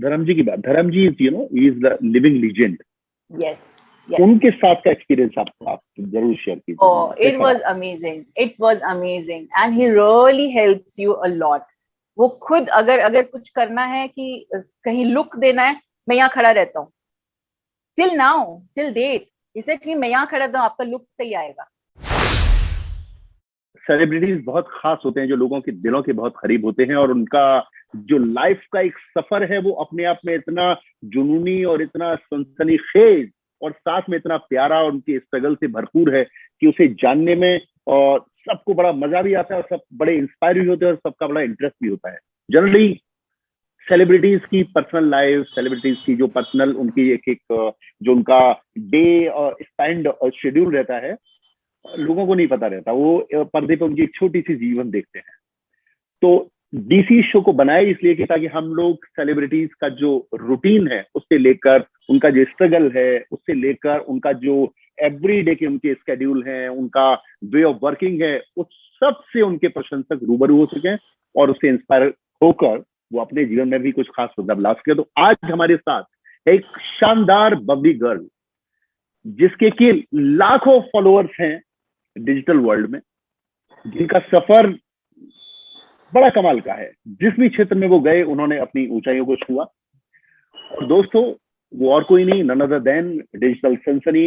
धर्म जी की बात, Dharam ji is is the living legend. Yes, उनके साथ का एक्सपीरियंस आप जरूर शेयर कीजिए। Oh, it was amazing. It was amazing, and he really helps you a lot. वो खुद अगर कुछ करना है कि कहीं लुक देना है, मैं यहाँ खड़ा रहता हूँ। Till now, till date, इसे कि मैं यहाँ खड़ा रहता हूँ, आपका लुक सही आएगा। सेलिब्रिटीज बहुत खास होते हैं, जो लोगों के दिलों के बहुत करीब होते हैं, और उनका जो लाइफ का एक सफर है वो अपने आप में इतना जुनूनी और इतना सनसनीखेज और साथ में इतना प्यारा और उनके स्ट्रगल से भरपूर है कि उसे जानने में और सबको बड़ा मजा भी आता है, और सब बड़े इंस्पायर भी होते हैं, और सबका बड़ा इंटरेस्ट भी होता है। जनरली सेलिब्रिटीज की पर्सनल लाइफ, सेलिब्रिटीज की जो पर्सनल उनकी एक जो उनका डे स्पेंड शेड्यूल रहता है, लोगों को नहीं पता रहता। वो पर्दे पे उनकी एक छोटी सी जीवन देखते हैं। तो डीसी शो को बनाया इसलिए कि ताकि हम लोग सेलिब्रिटीज का जो रूटीन है उससे लेकर उनका जो स्ट्रगल है, उससे लेकर उनका जो एवरी डे के उनके स्केड्यूल है, उनका वे ऑफ वर्किंग है, उस सब से उनके प्रशंसक रूबरू हो सके और उससे इंस्पायर होकर वो अपने जीवन में भी कुछ खास बदलाव ला सके। तो आज हमारे साथ एक शानदार बबली गर्ल, जिसके कि लाखों फॉलोअर्स हैं डिजिटल वर्ल्ड में, जिनका सफर बड़ा कमाल का है। जिस भी क्षेत्र में वो गए उन्होंने अपनी ऊंचाइयों को छुआ। और दोस्तों, वो और कोई नहीं, नन अदर देन डिजिटल सनसनी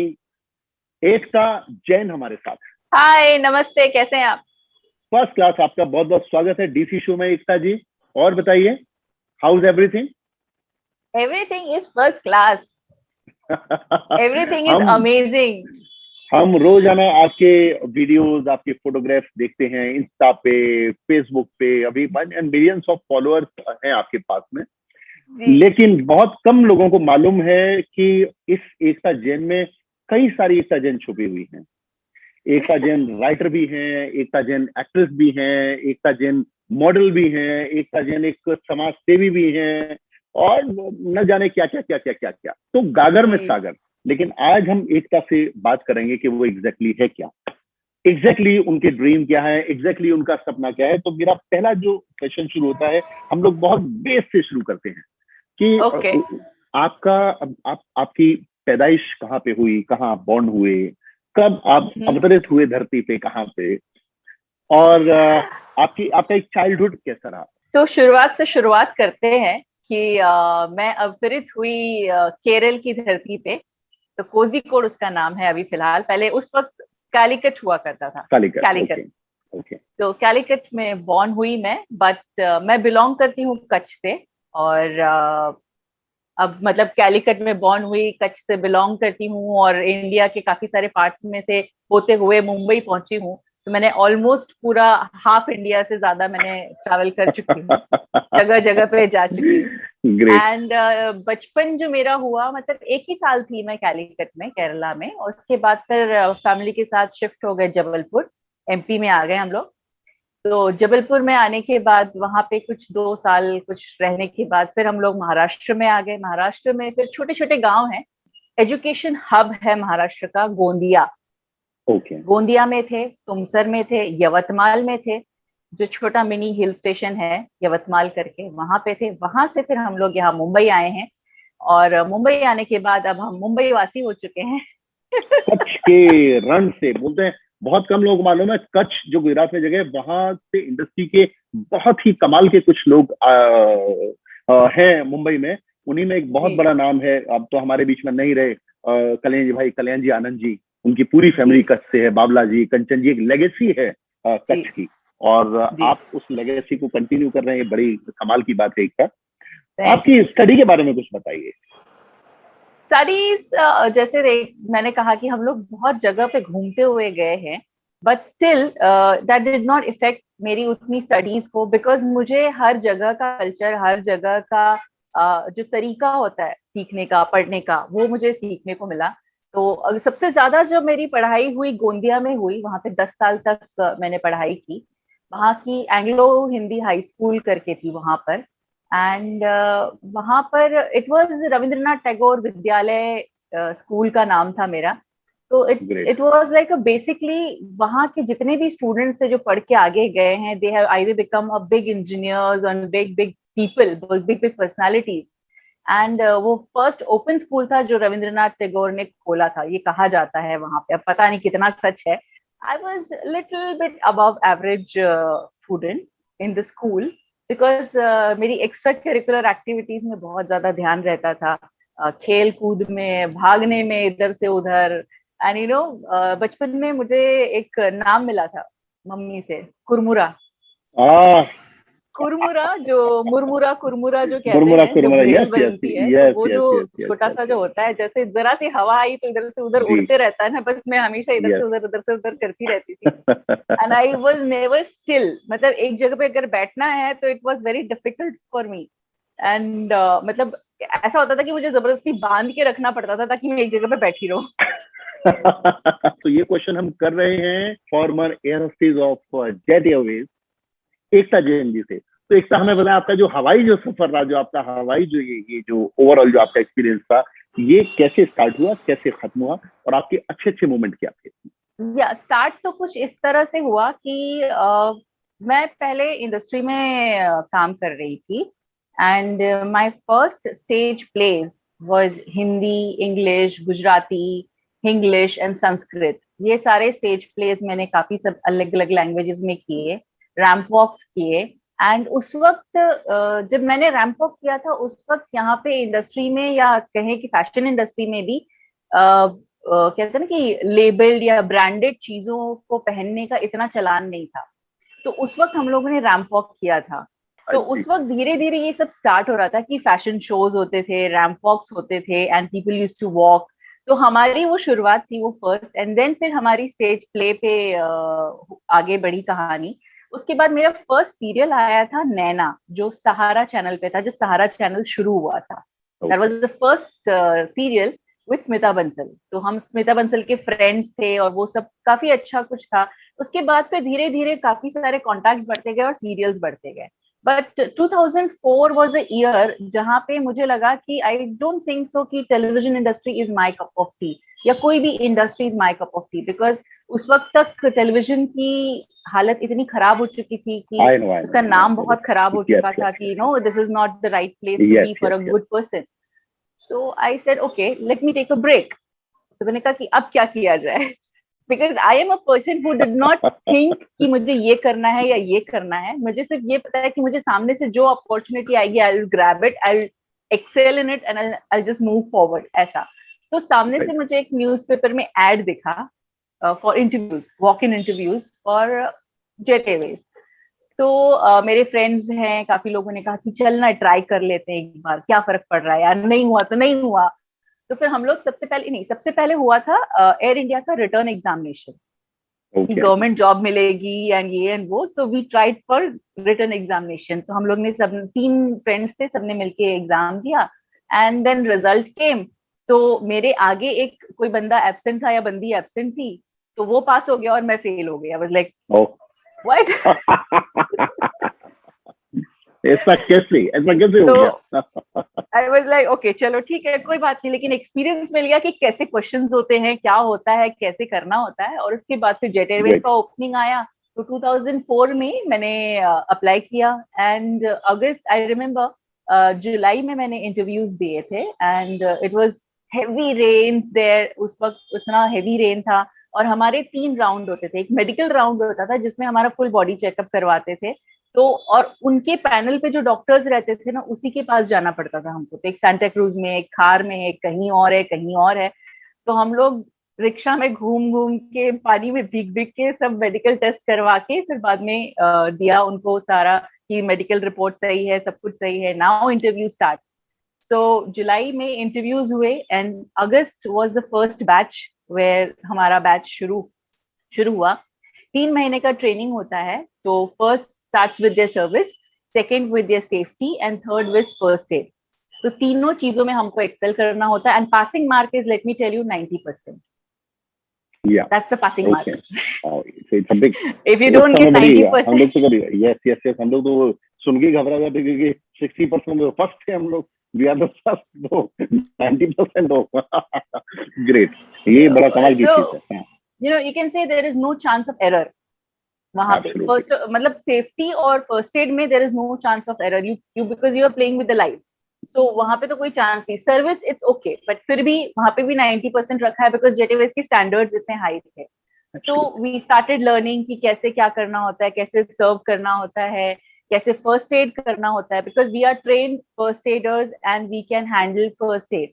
एकता जैन हमारे साथ। हाय, नमस्ते, कैसे हैं आप? फर्स्ट क्लास, आपका बहुत बहुत स्वागत है डीसी शो में एकता जी। और बताइए, how is everything? Everything is first class, everything is amazing. हम रोजाना आपके वीडियोस, आपके फोटोग्राफ्स देखते हैं इंस्टा पे, फेसबुक पे। अभी मिलियंस ऑफ फॉलोअर्स हैं आपके पास में, लेकिन बहुत कम लोगों को मालूम है कि इस एकता जैन में कई सारी एकता जैन छुपी हुई हैं। एकता जैन राइटर भी हैं, एकता जैन एक्ट्रेस भी हैं, एकता जैन मॉडल भी हैं, एकता जैन एक समाज सेवी भी हैं, और न जाने क्या क्या क्या क्या क्या क्या। तो गागर में सागर। लेकिन आज हम एकता से बात करेंगे कि वो एग्जैक्टली है क्या, एग्जैक्टली उनके ड्रीम क्या है, एग्जैक्टली उनका सपना क्या है। तो मेरा पहला जो क्वेश्चन शुरू होता है, हम लोग बहुत बेस से शुरू करते हैं कि आपका आपकी पैदाइश कहाँ पे हुई, कहाँ बॉर्न हुए, कब आप अवतरित हुए धरती पे, कहाँ पे, और आपका एक चाइल्डहुड कैसा रहा? तो शुरुआत से शुरुआत करते हैं कि मैं अवतरित हुई केरल की धरती पे। तो कोझिकोड उसका नाम है अभी फिलहाल। पहले उस वक्त कालीकट हुआ करता था, कालीकट। तो कालीकट में बॉर्न हुई मैं, बट मैं बिलोंग करती हूँ कच्छ से। और अब मतलब कालीकट में बॉर्न हुई, कच्छ से बिलोंग करती हूँ, और इंडिया के काफी सारे पार्ट्स में से होते हुए मुंबई पहुंची हूँ। तो मैंने ऑलमोस्ट पूरा हाफ इंडिया से ज्यादा मैंने ट्रैवल कर चुकी हूँ, जगह जगह पे जा चुकी हूँ। एंड बचपन जो मेरा हुआ, मतलब 1 ही साल थी मैं कालीकट में, केरला में, और उसके बाद फिर फैमिली के साथ शिफ्ट हो गए जबलपुर, एमपी में आ गए हम लोग। तो जबलपुर में आने के बाद वहां पे कुछ 2 साल कुछ रहने के बाद फिर हम लोग महाराष्ट्र में आ गए। महाराष्ट्र में फिर छोटे छोटे गांव हैं, एजुकेशन हब है महाराष्ट्र का गोंदिया। गोंदिया में थे, तुमसर में थे, यवतमाल में थे, जो छोटा मिनी हिल स्टेशन है यवतमाल करके, वहां पे थे। वहां से फिर हम लोग यहाँ मुंबई आए हैं, और मुंबई आने के बाद अब हम मुंबई वासी हो चुके हैं। कच्छ के रण से बोलते हैं, बहुत कम लोग मालूम है, कच्छ जो गुजरात में जगह है, वहां से इंडस्ट्री के बहुत ही कमाल के कुछ लोग हैं मुंबई में। उन्हीं में एक बहुत बड़ा नाम है, अब तो हमारे बीच में नहीं रहे, कल्याण जी भाई, कल्याण जी आनंद जी। उनकी पूरी फैमिली कच्छ से है, बाबला जी, कंचन जी। एक लेगेसी है कच्छ की, और आप उस लेगेसी को कंटिन्यू कर रहे हैं, बड़ी कमाल की बात है। एक आपकी स्टडी के बारे में कुछ बताइए। स्टडीज, जैसे मैंने कहा कि हम लोग बहुत जगह पे घूमते हुए गए हैं, but still that did not effect मेरी उतनी स्टडीज को, बिकॉज मुझे हर जगह का कल्चर, हर जगह का जो तरीका होता है सीखने का, पढ़ने का, वो मुझे सीखने को मिला। तो सबसे ज्यादा जो मेरी पढ़ाई हुई गोंदिया में हुई, वहां पे 10 साल तक मैंने पढ़ाई की। वहाँ की एंग्लो हिंदी हाई स्कूल करके थी वहां पर। एंड वहां पर इट वाज रविंद्रनाथ टैगोर विद्यालय, स्कूल का नाम था मेरा। तो इट वाज लाइक बेसिकली वहां के जितने भी स्टूडेंट्स थे जो पढ़ के आगे गए हैं, they have either become a big engineers and big big people, big big personalities. And वो फर्स्ट ओपन स्कूल था जो रविंद्रनाथ टैगोर ने खोला था, ये कहा जाता है वहां पे, अब पता नहीं कितना सच है. I was little bit above average student in the school because मेरी एक्स्ट्रा करिकुलर एक्टिविटीज में बहुत ज्यादा ध्यान रहता था, खेल कूद में, भागने में इधर से उधर. एंड यू नो बचपन में मुझे एक नाम मिला था मम्मी से, कुरमुरा. कुरमुरा, जो मुरमुरा कुरमुरा जो कहते मुरमुरा हैं, जब कुरमुरा, भेल यस यस बनती है तो यस वो यस जो यस यस छोटा सा जो होता है, जैसे जरा सी हवा आई तो इधर से उधर जी उड़ते रहता है ना, बस मैं हमेशा इधर से यस. उधर, उधर से उधर करती रहती थी. And I was never still, मतलब एक जगह पे अगर बैठना है तो it was very difficult for me. And मतलब ऐसा होता था कि मुझे जबरदस्ती बांध के रखना पड़ता था ताकि मैं एक जगह पे बैठी रहूं. तो ये क्वेश्चन हम कर रहे हैं former air hostess of Jet Airways Ekta Jain ji से. तो एकता, हमें बताया आपका जो हवाई जो सफर रहा, जो आपका हवाई जो ये जो ओवरऑल जो आपका एक्सपीरियंस था, ये कैसे स्टार्ट हुआ, कैसे खत्म हुआ, और आपके अच्छे अच्छे मोमेंट क्या थे? या स्टार्ट तो कुछ इस तरह से हुआ कि मैं पहले इंडस्ट्री में काम कर रही थी. And my first stage plays was Hindi, English, Gujarati, English and Sanskrit. ये सारे स्टेज प्लेज मैंने काफी सब अलग अलग लैंग्वेजेस में किए, रैंप वॉक्स किए. एंड उस वक्त जब मैंने रैंप वॉक किया था, उस वक्त यहाँ पे इंडस्ट्री में, या कहें कि फैशन इंडस्ट्री में भी, कहते हैं ना कि लेबल्ड या ब्रांडेड चीजों को पहनने का इतना चलान नहीं था. तो उस वक्त हम लोगों ने रैंप वॉक किया था. तो उस वक्त धीरे धीरे ये सब स्टार्ट हो रहा था कि फैशन शोज होते थे, रैंप वॉक्स होते थे, and people used to walk. तो हमारी वो शुरुआत थी, वो फर्स्ट. एंड देन फिर हमारी स्टेज प्ले पे आगे बढ़ी कहानी. उसके बाद मेरा फर्स्ट सीरियल आया था नैना, जो सहारा चैनल पे था, जो सहारा चैनल शुरू हुआ था. That was the first serial with Smita Bansal. तो हम स्मिता बंसल के फ्रेंड्स थे और वो सब काफी अच्छा कुछ था. उसके बाद फिर धीरे धीरे काफी सारे कॉन्टैक्ट्स बढ़ते गए और सीरियल्स बढ़ते गए. बट 2004 वाज अ ईयर जहां पे मुझे लगा कि आई डोंट थिंक सो कि television industry is my cup of T, या कोई भी industry is my cup of T. Because उस वक्त तक टेलीविजन की हालत इतनी खराब हो चुकी थी कि उसका नाम बहुत खराब हो चुका था कि no, this is not the right place to be for a good person. So I said, okay, let me take a break. तो मैंने कहा कि अब क्या किया जाए, because I am a person who did not think कि मुझे ये करना है या ये करना है. मुझे सिर्फ ये पता है कि मुझे सामने से जो अपॉर्चुनिटी आएगी, I'll grab it, I'll excel in it and I'll just move forward. ऐसा. तो सामने से मुझे एक न्यूज़पेपर में एड दिखा for interviews, walk-in interviews for Jet Airways. तो मेरे फ्रेंड्स हैं, काफी लोगों ने कहा कि चल ना ट्राई कर लेते हैं एक बार, क्या फर्क पड़ रहा है यार, नहीं हुआ तो नहीं हुआ. तो फिर हम लोग सबसे पहले हुआ था एयर इंडिया का रिटर्न एग्जामिनेशन, कि गवर्नमेंट जॉब मिलेगी एंड ये एंड वो. So we tried for return examination. तो हम लोग ने सब 3 फ्रेंड्स थे, सबने मिलके एग्जाम दिया. And then result came. तो मेरे आगे एक कोई बंदा एब्सेंट था या बंदी एब्सेंट थी, तो वो पास हो गया और मैं फेल हो गया. आई वाज लाइक व्हाट. ऐसा कैसे हो गया? आई वाज लाइक ओके, चलो ठीक है, कोई बात नहीं. लेकिन एक्सपीरियंस मिल गया कि कैसे क्वेश्चंस होते हैं, क्या होता है, कैसे करना होता है. और उसके बाद फिर जेट एयरवेज का ओपनिंग आया. तो 2004 में मैंने अप्लाई किया. एंड अगस्त, आई रिमेम्बर जुलाई में मैंने इंटरव्यूज दिए थे. And it was heavy rains there. उस वक्त उतना हेवी रेन था. और हमारे 3 राउंड होते थे. एक मेडिकल राउंड होता था जिसमें हमारा फुल बॉडी चेकअप करवाते थे. तो और उनके पैनल पे जो डॉक्टर्स रहते थे ना, उसी के पास जाना पड़ता था हमको. तो एक सांता क्रूज में, एक थार में, एक कहीं और है, कहीं और है. तो हम लोग रिक्शा में घूम घूम के, पानी में भीग भीग के सब मेडिकल टेस्ट करवा के फिर बाद में दिया उनको सारा कि मेडिकल रिपोर्ट सही है, सब कुछ सही है. Now interview start. सो जुलाई में इंटरव्यूज हुए and August was the first batch where हमारा बैच शुरू हुआ. 3 महीने का ट्रेनिंग होता है. तो first starts with their service, second with their safety and third with first aid. तो तीनों चीजों में हमको एक्सेल करना होता है. and passing mark is, let me tell you, 90%. Yeah, that's the passing okay. mark. Oh, so it's a big, if you don't get 90%, हम लोग तो कभी yes हम लोग तो सुन के घबरा जाते क्योंकि 60% फर्स्ट थे हम लोग. We are the first, no, 90% हो. Great. ये बड़ा कमाल की चीज है. You know, you can say there is no chance of error. वहां पे फर्स्ट मतलब सेफ्टी और फर्स्ट एड में there is no chance of error. You because you are playing with the life. So वहां पे तो कोई चांस नहीं, सर्विस इट्स ओके, बट फिर भी वहां पे भी 90% रखा है बिकॉज जेट एयरवेज की स्टैंडर्ड्स इतने हाई थे। सो वी स्टार्टेड लर्निंग कि कैसे क्या करना होता है, कैसे सर्व करना होता है, कैसे फर्स्ट एड करना होता है, because we are train first aiders and we can handle first aid.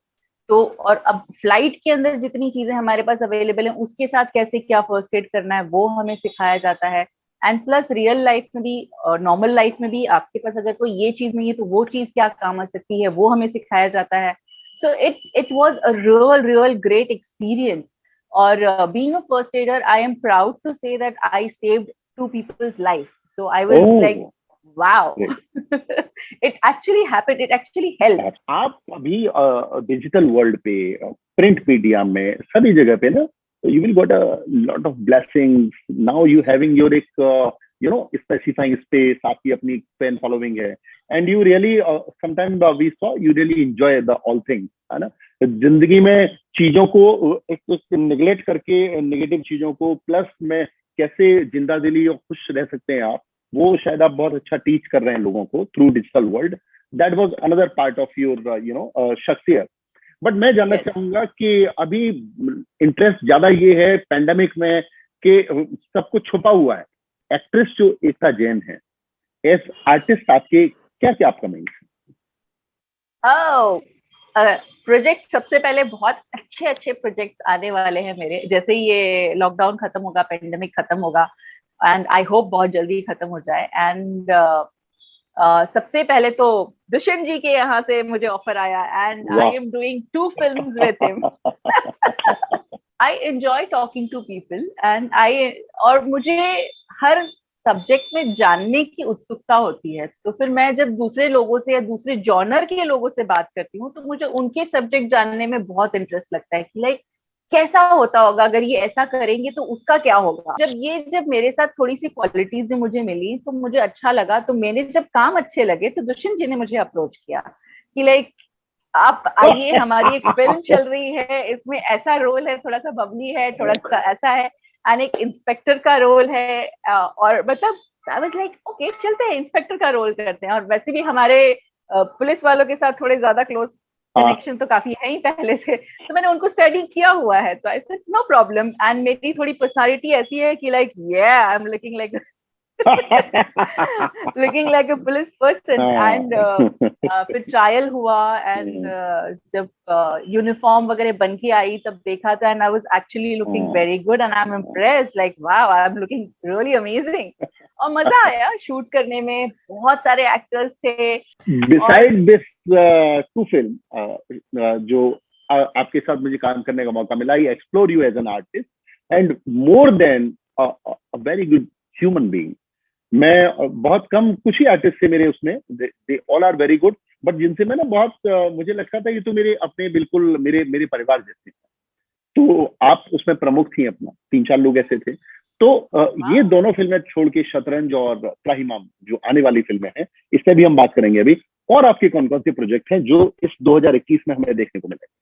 तो और अब फ्लाइट के अंदर जितनी चीजें हमारे पास अवेलेबल हैं उसके साथ कैसे क्या फर्स्ट एड करना है वो हमें सिखाया जाता है। एंड प्लस रियल लाइफ में भी, नॉर्मल लाइफ में भी आपके पास अगर कोई ये चीज नहीं है तो वो चीज क्या काम आ सकती है वो हमें सिखाया जाता है। So it was a real great experience. और being a first aider I am proud to say that I saved 2 people's life. So I was like wow, it actually happened, it actually help. आप अभी digital world पे, print media में, सभी जगह पे ना, you will got a lot of blessings. Now you having your एक specifying space, आपकी अपनी fan following है, and you really sometimes we saw you really enjoy the all things, है ना। जिंदगी में चीजों को एक नेग्लेक्ट करके नेगेटिव चीजों को प्लस में कैसे जिंदा दिली और खुश रह सकते हैं आप, वो शायद आप बहुत अच्छा टीच कर रहे हैं लोगों को through digital world. That was another part of your शख्सियत। बट मैं जानना चाहूंगा कि अभी इंटरेस्ट ज्यादा ये है पैंडेमिक में कि सब कुछ छुपा हुआ है। एक्ट्रेस जो एकता जैन है, एज आर्टिस्ट आपके क्या क्या अपकमिंग है? प्रोजेक्ट सबसे पहले बहुत अच्छे अच्छे प्रोजेक्ट आने वाले हैं मेरे, जैसे ही ये लॉकडाउन खत्म होगा, पेंडेमिक खत्म होगा, एंड आई होप बहुत जल्दी खत्म हो जाए। एंड सबसे पहले तो दुष्यंत जी के यहाँ से मुझे ऑफर आया and I am doing 2 films with him. I enjoy talking to people and और मुझे हर सब्जेक्ट में जानने की उत्सुकता होती है, तो फिर मैं जब दूसरे लोगों से या दूसरे जॉनर के लोगों से बात करती हूँ तो मुझे उनके सब्जेक्ट जानने में बहुत इंटरेस्ट लगता है कि लाइक कैसा होता होगा अगर ये ऐसा करेंगे तो उसका क्या होगा। जब मेरे साथ थोड़ी सी क्वालिटीज जो मुझे मिली तो मुझे अच्छा लगा, तो मैंने जब काम अच्छे लगे तो दुष्यंत जी ने मुझे अप्रोच किया कि लाइक आप आइए, हमारी एक फिल्म चल रही है, इसमें ऐसा रोल है, थोड़ा सा बबली है, थोड़ा सा ऐसा है, एंड एक इंस्पेक्टर का रोल है। और मतलब आई वाज लाइक ओके चलते हैं, इंस्पेक्टर का रोल करते हैं। और वैसे भी हमारे पुलिस वालों के साथ थोड़े ज्यादा क्लोज कनेक्शन तो काफी है ही पहले से, तो मैंने उनको स्टडी किया हुआ है, तो I said no problem. And मेरी थोड़ी पर्सनालिटी ऐसी है कि like I am looking like looking like a police person. And फिर ट्रायल हुआ एंड जब यूनिफॉर्म वगैरह बन के आई तब देखा था and I was actually looking very good and I am impressed, like wow I am looking really amazing. और मजा आया शूट करने में, बहुत सारे एक्टर्स थे। बिसाइड दिस 2 फिल्म जो आपके साथ मुझे काम करने का मौका मिला, I explore you as an artist and more than a very good human being. मैं बहुत कम कुछ ही आर्टिस्ट थे मेरे उसमें, they all are very good, but जिनसे मैं ना बहुत मुझे लगता था ये तो मेरे अपने बिल्कुल मेरे परिवार जैसे। तो आप उसमें प्रमुख थी, अपना 3-4 लोग ऐसे थे। तो ये दोनों फिल्में छोड़ के शतरंज और त्राहिमाम जो आने वाली फिल्में हैं, इससे भी हम बात करेंगे अभी। और आपके कौन कौन से प्रोजेक्ट हैं जो इस 2021 में हमें देखने को मिलेंगे?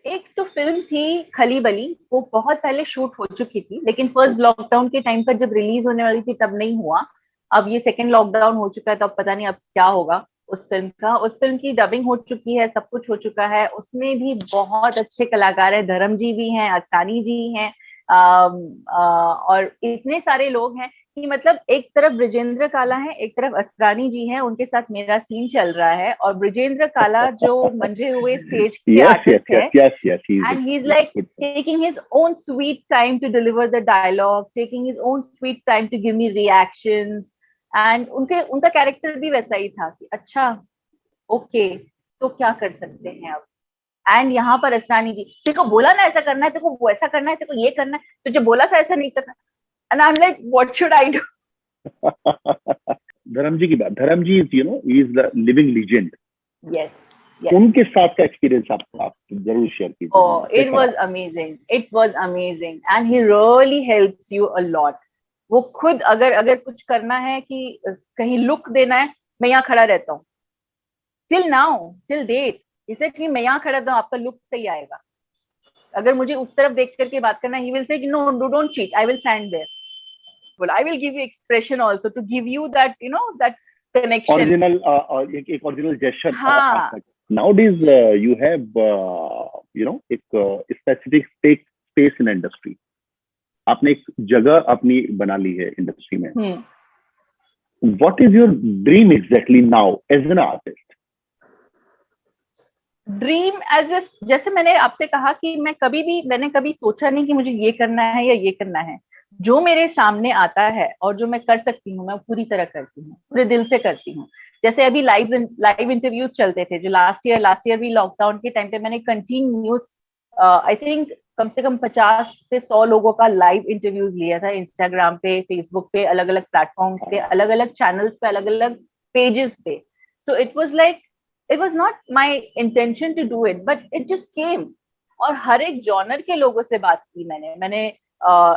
एक तो फिल्म थी खली बली, वो बहुत पहले शूट हो चुकी थी, लेकिन फर्स्ट लॉकडाउन के टाइम पर जब रिलीज होने वाली थी तब नहीं हुआ। अब ये सेकंड लॉकडाउन हो चुका है तो अब पता नहीं अब क्या होगा उस फिल्म का। उस फिल्म की डबिंग हो चुकी है, सब कुछ हो चुका है, उसमें भी बहुत अच्छे कलाकार हैं, धर्म जी भी हैं, असानी जी हैं, और इतने सारे लोग हैं कि मतलब एक तरफ ब्रिजेंद्र काला है, एक तरफ असरानी जी हैं, उनके साथ मेरा सीन चल रहा है। और ब्रिजेंद्र काला जो मंजे हुए स्टेज के आर्टिस्ट है, and he is like taking his own sweet time to deliver the dialogue, taking his own sweet time to give me reactions. And उनका कैरेक्टर भी वैसा ही था कि अच्छा ओके तो क्या कर सकते हैं अब। एंड यहाँ पर असरानी जी, तेरे को बोला ना ऐसा करना है, तेरे को वैसा करना है, तेरे को ये करना है, तुझे बोला था ऐसा नहीं करना। And I'm like, what should I do? धर्म जी की बात, धर्म जी is the living legend. Yes. उनके साथ का एक्सपीरियंस आप जरूर शेयर कीजिए। Oh, it was amazing. It was amazing, and he really helps you a lot. वो खुद अगर कुछ करना है कि कहीं लुक देना है, मैं यहाँ खड़ा रहता हूँ। Till now, till date, इसे कि मैं यहाँ खड़ा रहता हूँ, आपका लुक सही आएगा। अगर मुझे उस तरफ देख करके बात करना, he will say, no, don't cheat. I will stand there. Well, I will give you expression also to give you that, that connection. Original एक original gesture. हाँ. Nowadays you have you know एक specific space in industry. आपने एक जगह अपनी बना ली है industry में. What is your dream exactly now as an artist? Dream as a, जैसे मैंने आपसे कहा कि मैंने कभी सोचा नहीं कि मुझे ये करना है या ये करना है. जो मेरे सामने आता है और जो मैं कर सकती हूँ मैं पूरी तरह करती हूँ, पूरे दिल से करती हूँ. जैसे अभी लाइव इंटरव्यूज चलते थे जो लास्ट ईयर भी लॉकडाउन के टाइम पे मैंने कंटिन्यूस आई थिंक कम से कम 50 से 100 लोगों का लाइव इंटरव्यूज लिया था इंस्टाग्राम पे, फेसबुक पे, अलग अलग प्लेटफॉर्म्स पे, अलग अलग चैनल्स पे, अलग अलग पेजेस पे. So it was not my intention to do it, but it just came. और हर एक जॉनर के लोगों से बात की मैंने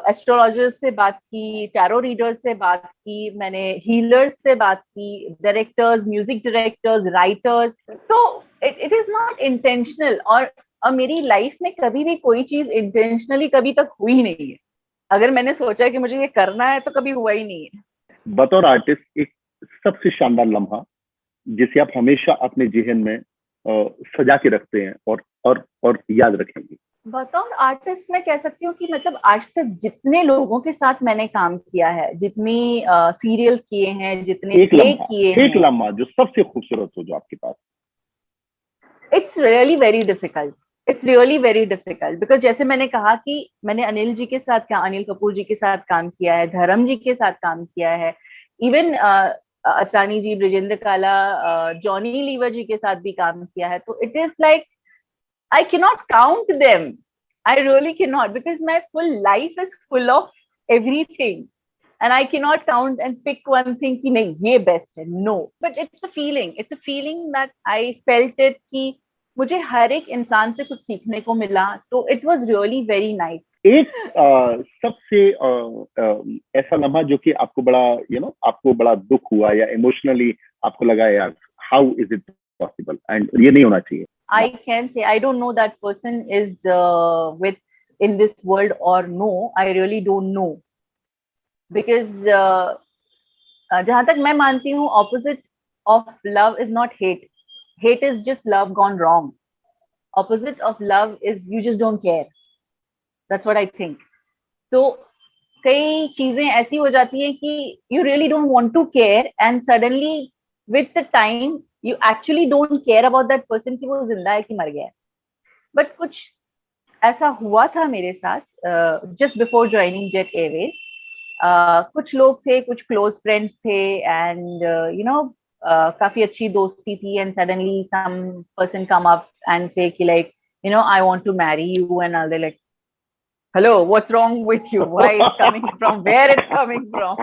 एस्ट्रोलॉजर्स से बात की, टैरो रीडर्स से बात की, मैंने हीलर्स से बात की, डायरेक्टर्स, म्यूजिक डायरेक्टर्स, राइटर्स. तो इट इज नॉट इंटेंशनल. और मेरी लाइफ में कभी भी कोई चीज इंटेंशनली कभी तक हुई नहीं है. अगर मैंने सोचा कि मुझे ये करना है तो कभी हुआ ही नहीं है. बतौर आर्टिस्ट एक सबसे शानदार लम्हा जिसे आप हमेशा अपने जेहन में सजा के रखते हैं और याद रखेंगे. बतौर आर्टिस्ट मैं कह सकती हूँ कि मतलब आज तक जितने लोगों के साथ मैंने काम किया है, जितनी सीरियल्स किए हैं, जितने प्ले किए हैं, एक लम्हा जो सबसे खूबसूरत हो जो आपके पास. It's really very difficult because जैसे मैंने कहा कि मैंने अनिल कपूर जी के साथ काम किया है, धर्म जी के साथ काम किया है, इवन असरानी जी, ब्रिजेंद्र काला, जॉनी लीवर जी के साथ भी काम किया है. तो it is like I cannot count them. I really cannot, because my full life is full of everything. And I cannot count and pick one thing कि नहीं ये best है. No. But it's a feeling. It's a feeling that I felt it कि मुझे हर एक इंसान से कुछ सीखने को मिला. तो it was really very nice. एक सबसे ऐसा लम्हा जो कि आपको बड़ा आपको बड़ा दुख हुआ या इमोशनली आपको लगा यार how is it possible and ये नहीं होना चाहिए. I can say I don't know that person is with in this world or no. I really don't know, because जहां तक मैं मानती हूँ opposite of love is not hate. Hate is just love gone wrong. Opposite of love is you just don't care. That's what I think. So कई चीजें ऐसी हो जाती हैं कि you really don't want to care and suddenly with the time you actually don't care about that person कि वो जिंदा है कि मर गया है. But कुछ ऐसा हुआ था मेरे साथ just before joining Jet Airways. कुछ लोग थे, कुछ close friends थे and काफी अच्छी दोस्ती थी and suddenly some person come up and say कि like I want to marry you and all. They're like, hello, what's wrong with you? Why it's coming from? Where it's coming from?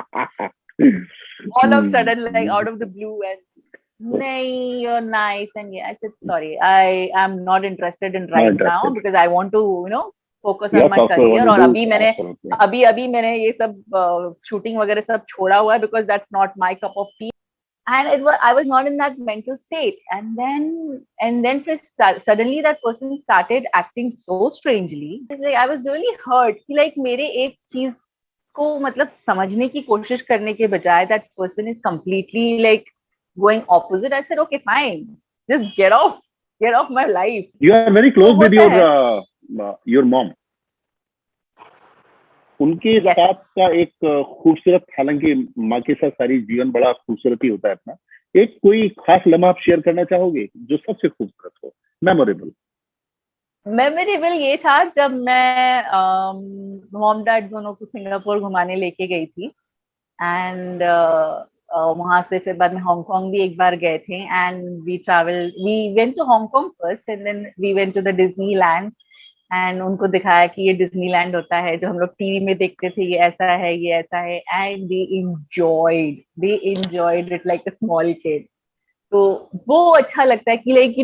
All of a sudden, like out of the blue, and nay, you're nice. And yeah, I said, sorry, I am not interested in right now because I want to, focus on my career. और अभी मैंने ये सब shooting वगैरह सब छोड़ा हुआ है because that's not my cup of tea. And I was not in that mental state. And then suddenly that person started acting so strangely. Like, I was really hurt. कि like मेरे एक चीज को मतलब समझने की कोशिश करने के बजाय that person is completely like going opposite. I said, okay, fine, just get off my life. You are very close with your mom. उनके साथ का एक खूबसूरत, हालांकि माँ के साथ सारी जीवन बड़ा खूबसूरत ही होता है अपना, एक कोई खास लम्हा आप शेयर करना चाहोगे जो सबसे खूबसूरत हो, मेमोरेबल? ये था जब मैं मॉम डैड दोनों को सिंगापुर घुमाने लेके गई थी एंड वहां से फिर बाद में हांगकांग भी एक बार गए थे and we went to Hong Kong first and then we went to the Disneyland and उनको दिखाया कि ये डिज्नीलैंड होता है जो हम लोग टीवी में देखते थे, ये ऐसा है and they enjoyed it like a small kid. तो वो अच्छा लगता है कि like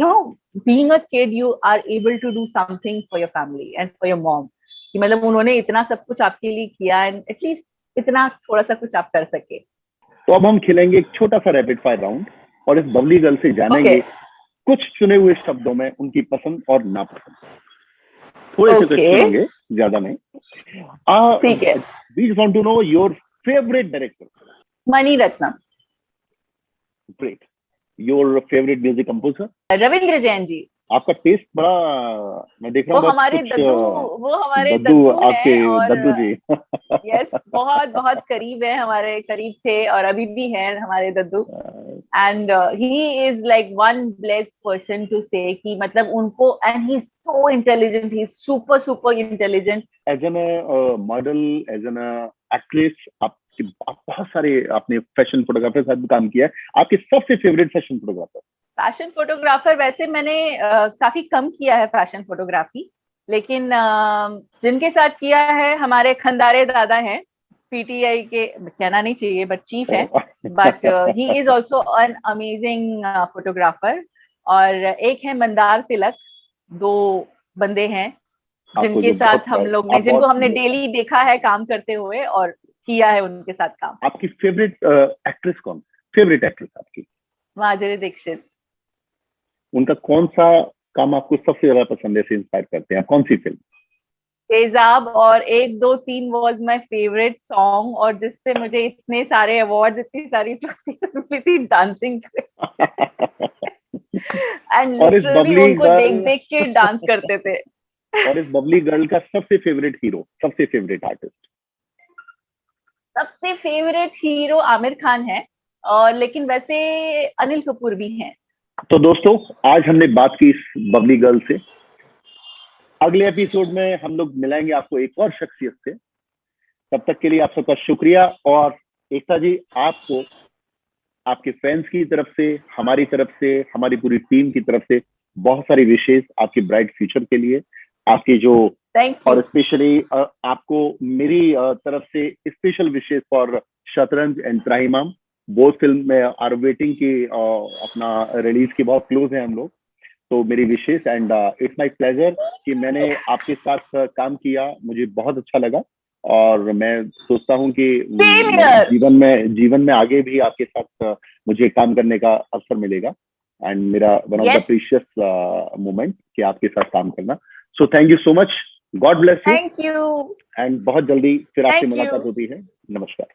being a kid you are able to do something for your family and for your mom, कि मतलब उन्होंने इतना सब कुछ आपके लिए किया एंड एटलीस्ट इतना थोड़ा सा कुछ आप कर सके. तो अब हम खेलेंगे एक छोटा सा रैपिड फायर राउंड और इस बबली गर्ल से जानेंगे कुछ चुने हुए शब्दों में उनकी पसंद और नापसंद. थोड़े से क्वेश्चन होंगे, ज्यादा नहीं. ठीक है. We just want to know your favorite director. Mani Ratnam. Great. Your favourite music composer? Ravindra Jain ji. आपका टेस्ट बड़ा, मैं देख रहा हूँ, वो हमारे दद्दू आपके हैं, और दद्दू जी। यस, बहुत बहुत करीब है, हमारे करीब थे और अभी भी हैं हमारे दद्दू। And he is like one blessed person to say कि मतलब उनको, and he is so intelligent, he is super super intelligent. As an model, as an actress, आप बहुत सारे आपने फैशन फोटोग्राफर के साथ भी काम किया है। आपके सबसे favourite fashion photographer? Fashion photographer वैसे मैंने काफी कम किया है फैशन फोटोग्राफी, लेकिन जिनके साथ किया है हमारे खंदारे दादा हैं, पीटीआई के, कहना नहीं चाहिए बट चीफ है, but he is also an amazing photographer. और एक है मंदार तिलक, दो बंदे हैं जिनके साथ हम लोग ने, जिनको हमने डेली देखा है काम करते हुए और किया है उनके साथ काम। आपकी फेवरेट एक्ट्रेस कौन? फेवरेट एक्ट्रेस आपकी? माधुरी दीक्षित। उनका कौन सा काम आपको सबसे ज्यादा पसंद है, से इंस्पायर करते हैं? कौन सी फिल्म? तेजाब और 1, 2, 3 वॉज माई फेवरेट सॉन्ग, और जिससे मुझे इतने सारे अवार्ड, इतनी सारी ट्रॉफी थी डांसिंग एंड लिटरली उनको देख देख के डांस करते थे। और इस बबली गर्ल का सबसे फेवरेट हीरो, सबसे फेवरेट आर्टिस्ट? सबसे फेवरेट हीरो आमिर खान है, और लेकिन वैसे अनिल कपूर भी हैं। तो दोस्तों, आज हमने बात की इस बबली गर्ल से। अगले एपिसोड में हम लोग मिलाएंगे आपको एक और शख्सियत से। तब तक के लिए आप सबका शुक्रिया। और एकता जी, आपको आपके फैंस की तरफ से, हमारी तरफ से, हमारी पूरी टीम की तरफ से बहुत सारी विशेष आपके ब्राइट फ्यूचर के लिए, आपके जो, और स्पेशली आपको मेरी तरफ से स्पेशल विशेष फॉर शतरंज एंड त्राहिमाम। बोथ फिल्म में आर वेटिंग की अपना रिलीज के बहुत क्लोज है हम लोग, तो मेरी विशेष। एंड इट्स माय प्लेजर कि मैंने आपके साथ काम किया, मुझे बहुत अच्छा लगा। और मैं सोचता हूँ कि जीवन में आगे भी आपके साथ मुझे काम करने का अवसर मिलेगा। एंड मेरा one of the precious moment कि आपके साथ काम करना। So thank you so much, God bless you. Thank you. And बहुत जल्दी फिर आपसे मुलाकात होती है। नमस्कार।